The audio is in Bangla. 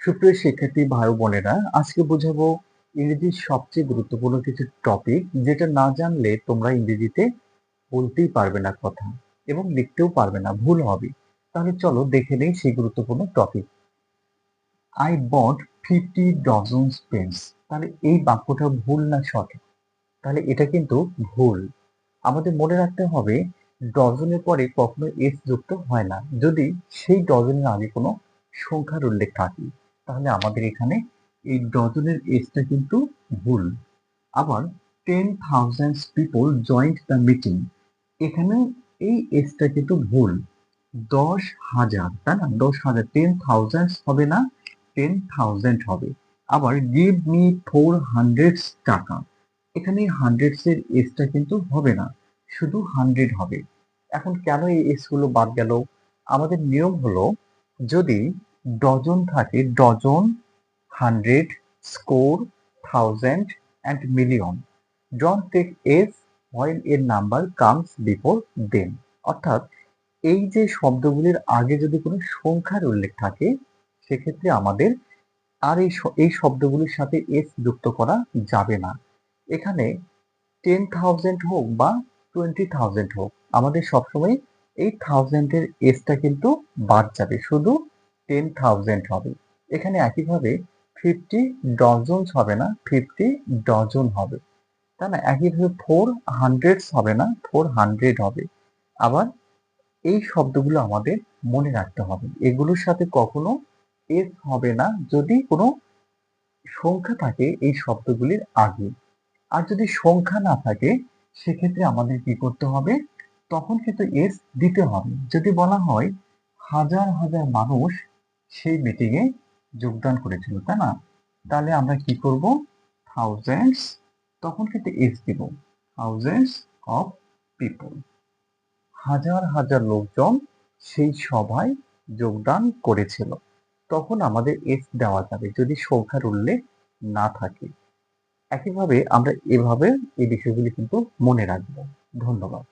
সুপ্রিয় শিক্ষার্থী ভাই ও বোনেরা, আজকে বোঝাবো ইংরেজির সবচেয়ে গুরুত্বপূর্ণ কিছু টপিক, যেটা না জানলে তোমরা ইংরেজিতে বলতেই পারবে না কথা এবং লিখতেও পারবে না, ভুল হবে। তাহলে চলো দেখে নেই সেই গুরুত্বপূর্ণ topic. I bought 50 dozens pens. তাহলে এই বাক্যটা ভুল না সঠিক? তাহলে এটা কিন্তু ভুল। আমাদের মনে রাখতে হবে, ডজনের পরে কখনো এস যুক্ত হয় না যদি সেই ডজনের আগে কোনো সংখ্যার উল্লেখ থাকে। তাহলে আমাদের এখানে এই ডজনের এসটা কিন্তু ভুল। আবার 10,000 পিপল জয়েন্ট দ্য মিটিং, এখানে এই এসটা কিন্তু ভুল। 10,000, তাই না? 10,000, 10,000 হবে না, 10,000 হবে। আবার গিভ মি 400 টাকা, এখানে হান্ড্রেডস এর এসটা কিন্তু হবে না, শুধু 100 হবে। এখন কেন এই এস গুলো বাদ গেল? আমাদের নিয়ম হলো, যদি ডজন থাকে, dozen, 100, score, 1000 and million, don't take s while a number comes before them। অর্থাৎ এই যে শব্দগুলির আগে যদি কোনো সংখ্যার উল্লেখ থাকে, সেক্ষেত্রে আমাদের আর এই শব্দগুলির সাথে এস যুক্ত করা যাবে না। এখানে 10,000 হোক বা 20,000 হোক, আমাদের সবসময় এই থাউজেন্ডের এসটা কিন্তু বাদ যাবে, শুধু 10,000 হবে। এখানে একইভাবে 50 ডজনস হবে না, 50 ডজন হবে, তাই না? একইভাবে 400 হবে না, 400 হবে। আবার এই শব্দগুলো আমাদের মনে রাখতে হবে, এগুলোর সাথে কখনো এস হবে না যদি কোনো সংখ্যা থাকে এই শব্দগুলির আগে। আর যদি সংখ্যা না থাকে, সেক্ষেত্রে আমাদের কি করতে হবে? তখন কিন্তু এস দিতে হবে। যদি বলা হয় হাজার হাজার মানুষ সেই মিটিং এ যোগদান করেছিল, তাই না? তাহলে আমরা কি করব? থাউজেন্ডস, তখন কিন্তু এস দিব, থাউজেন্ডস অফ পিপল, হাজার হাজার লোকজন সেই সভায় যোগদান করেছিল। তখন আমাদের এস দেওয়া যাবে যদি সংখ্যার উল্লেখ না থাকে। একইভাবে আমরা এভাবে এই বিষয়গুলি কিন্তু মনে রাখবো। ধন্যবাদ।